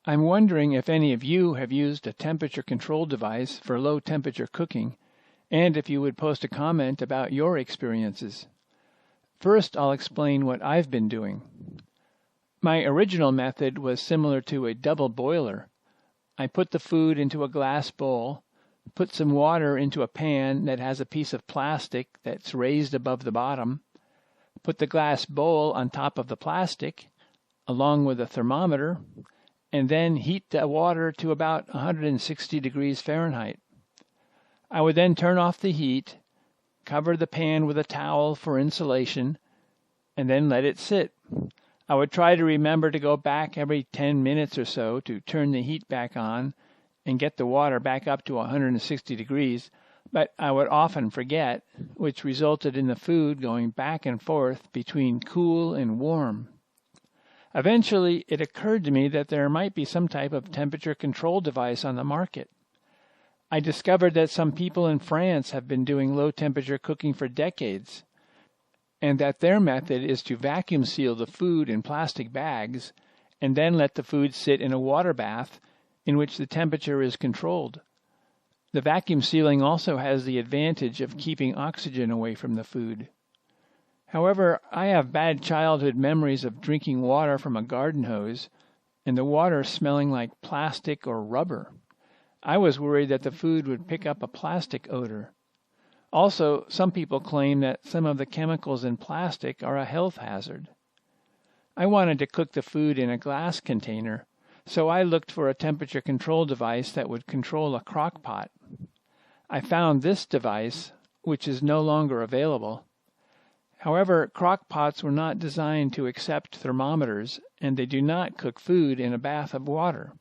I'm wondering if any of you have used a temperature control device for low temperature cooking, and if you would post a comment about your experiences. First, I'll explain what I've been doing. My original method was similar to a double boiler. I put the food into a glass bowl, put some water into a pan that has a piece of plastic that's raised above the bottom, put the glass bowl on top of the plastic, along with a thermometer, and then heat the water to about 160 degrees Fahrenheit. I would then turn off the heat, cover the pan with a towel for insulation, and then let it sit. I would try to remember to go back every 10 minutes or so to turn the heat back on and get the water back up to 160 degrees, but I would often forget, which resulted in the food going back and forth between cool and warm. Eventually, it occurred to me that there might be some type of temperature control device on the market. I discovered that some people in France have been doing low temperature cooking for decades, and that their method is to vacuum seal the food in plastic bags and then let the food sit in a water bath in which the temperature is controlled. The vacuum sealing also has the advantage of keeping oxygen away from the food. However, I have bad childhood memories of drinking water from a garden hose and the water smelling like plastic or rubber. I was worried that the food would pick up a plastic odor. Also, some people claim that some of the chemicals in plastic are a health hazard. I wanted to cook the food in a glass container, so I looked for a temperature control device that would control a crockpot. I found this device, which is no longer available. However, crockpots were not designed to accept thermometers, and they do not cook food in a bath of water.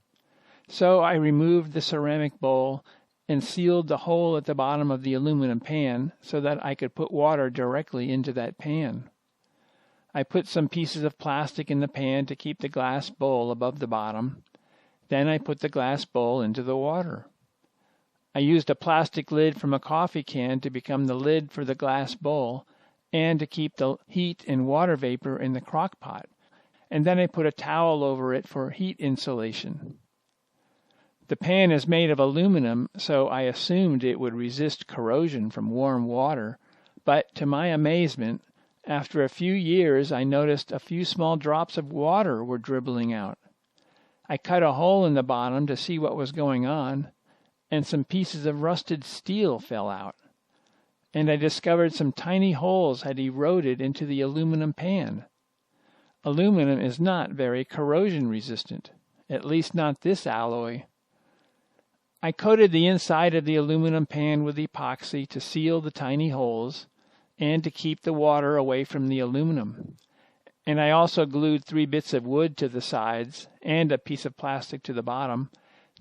So I removed the ceramic bowl and sealed the hole at the bottom of the aluminum pan so that I could put water directly into that pan. I put some pieces of plastic in the pan to keep the glass bowl above the bottom. Then I put the glass bowl into the water. I used a plastic lid from a coffee can to become the lid for the glass bowl and to keep the heat and water vapor in the crock pot, and then I put a towel over it for heat insulation. The pan is made of aluminum, so I assumed it would resist corrosion from warm water, but to my amazement, after a few years I noticed a few small drops of water were dribbling out. I cut a hole in the bottom to see what was going on, and some pieces of rusted steel fell out. And I discovered some tiny holes had eroded into the aluminum pan. Aluminum is not very corrosion resistant, at least not this alloy. I coated the inside of the aluminum pan with epoxy to seal the tiny holes and to keep the water away from the aluminum. And I also glued 3 bits of wood to the sides and a piece of plastic to the bottom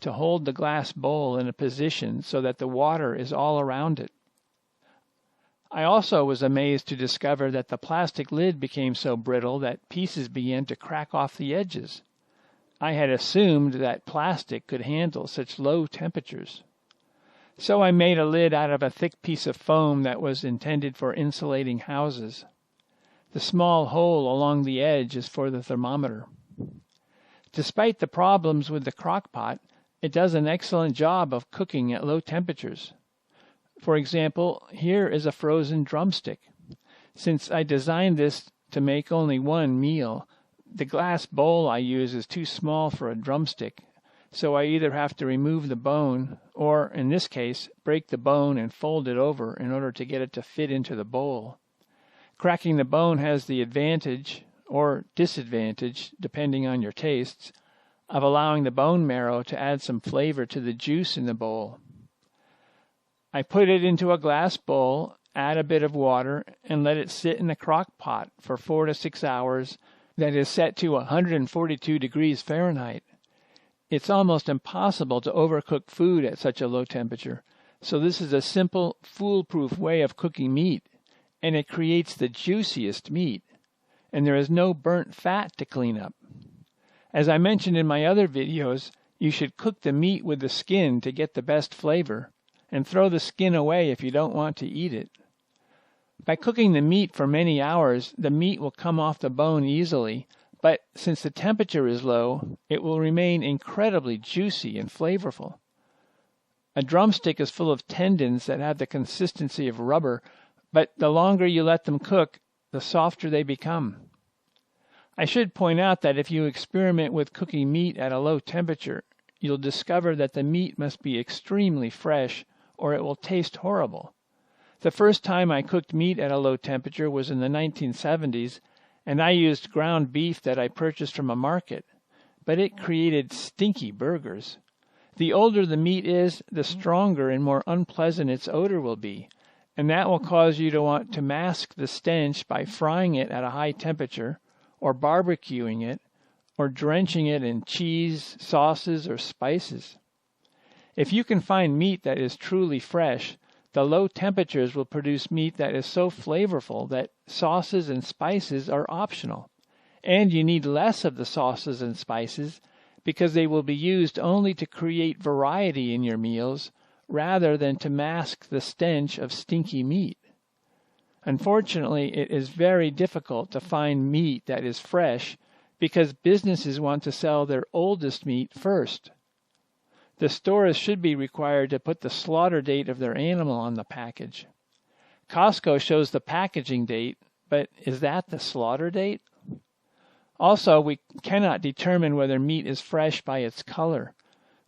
to hold the glass bowl in a position so that the water is all around it. I also was amazed to discover that the plastic lid became so brittle that pieces began to crack off the edges. I had assumed that plastic could handle such low temperatures. So I made a lid out of a thick piece of foam that was intended for insulating houses. The small hole along the edge is for the thermometer. Despite the problems with the crock pot, it does an excellent job of cooking at low temperatures. For example, here is a frozen drumstick. Since I designed this to make only one meal, the glass bowl I use is too small for a drumstick, so I either have to remove the bone or, in this case, break the bone and fold it over in order to get it to fit into the bowl. Cracking the bone has the advantage, or disadvantage, depending on your tastes, of allowing the bone marrow to add some flavor to the juice in the bowl. I put it into a glass bowl, add a bit of water, and let it sit in a crock pot for 4 to 6 hours that is set to 142 degrees Fahrenheit. It's almost impossible to overcook food at such a low temperature, so this is a simple, foolproof way of cooking meat, and it creates the juiciest meat, and there is no burnt fat to clean up. As I mentioned in my other videos, you should cook the meat with the skin to get the best flavor, and throw the skin away if you don't want to eat it. By cooking the meat for many hours, the meat will come off the bone easily, but since the temperature is low, it will remain incredibly juicy and flavorful. A drumstick is full of tendons that have the consistency of rubber, but the longer you let them cook, the softer they become. I should point out that if you experiment with cooking meat at a low temperature, you'll discover that the meat must be extremely fresh or it will taste horrible. The first time I cooked meat at a low temperature was in the 1970s, and I used ground beef that I purchased from a market, but it created stinky burgers. The older the meat is, the stronger and more unpleasant its odor will be, and that will cause you to want to mask the stench by frying it at a high temperature, or barbecuing it, or drenching it in cheese, sauces, or spices. If you can find meat that is truly fresh, the low temperatures will produce meat that is so flavorful that sauces and spices are optional, and you need less of the sauces and spices because they will be used only to create variety in your meals rather than to mask the stench of stinky meat. Unfortunately, it is very difficult to find meat that is fresh because businesses want to sell their oldest meat first. The stores should be required to put the slaughter date of their animal on the package. Costco shows the packaging date, but is that the slaughter date? Also, we cannot determine whether meat is fresh by its color.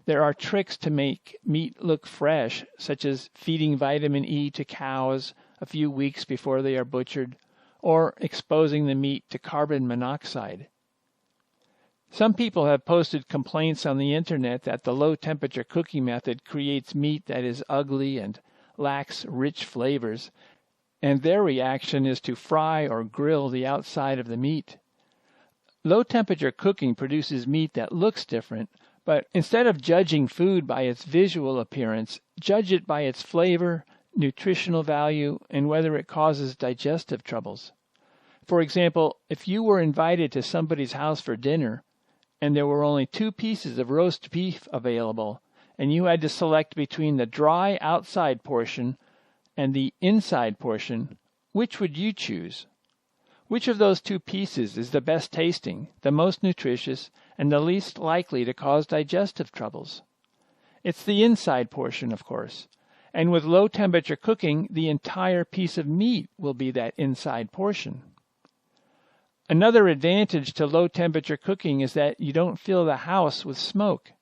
There are tricks to make meat look fresh, such as feeding vitamin E to cows a few weeks before they are butchered, or exposing the meat to carbon monoxide. Some people have posted complaints on the internet that the low-temperature cooking method creates meat that is ugly and lacks rich flavors, and their reaction is to fry or grill the outside of the meat. Low-temperature cooking produces meat that looks different, but instead of judging food by its visual appearance, judge it by its flavor, nutritional value, and whether it causes digestive troubles. For example, if you were invited to somebody's house for dinner, and there were only 2 pieces of roast beef available, and you had to select between the dry outside portion and the inside portion, which would you choose? Which of those 2 pieces is the best tasting, the most nutritious, and the least likely to cause digestive troubles? It's the inside portion, of course. And with low-temperature cooking, the entire piece of meat will be that inside portion. Another advantage to low-temperature cooking is that you don't fill the house with smoke.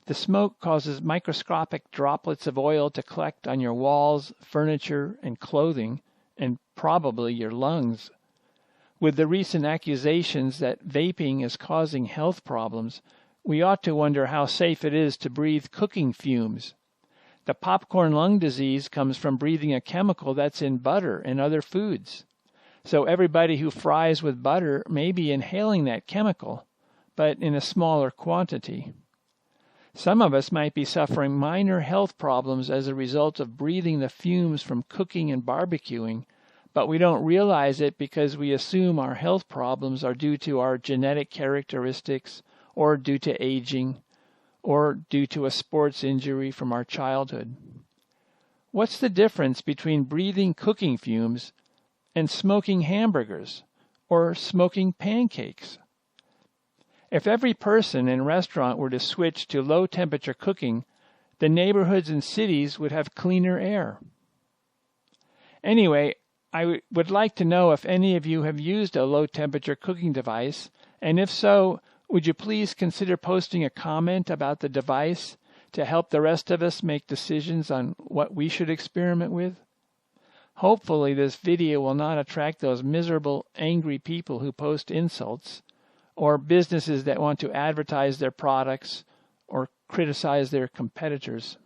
The smoke causes microscopic droplets of oil to collect on your walls, furniture, and clothing, and probably your lungs. With the recent accusations that vaping is causing health problems, we ought to wonder how safe it is to breathe cooking fumes. The popcorn lung disease comes from breathing a chemical that's in butter and other foods. So everybody who fries with butter may be inhaling that chemical, but in a smaller quantity. Some of us might be suffering minor health problems as a result of breathing the fumes from cooking and barbecuing, but we don't realize it because we assume our health problems are due to our genetic characteristics, or due to aging, or due to a sports injury from our childhood. What's the difference between breathing cooking fumes and smoking hamburgers or smoking pancakes? If every person and restaurant were to switch to low-temperature cooking, the neighborhoods and cities would have cleaner air. Anyway, I would like to know if any of you have used a low-temperature cooking device, and if so, would you please consider posting a comment about the device to help the rest of us make decisions on what we should experiment with? Hopefully this video will not attract those miserable, angry people who post insults, or businesses that want to advertise their products or criticize their competitors.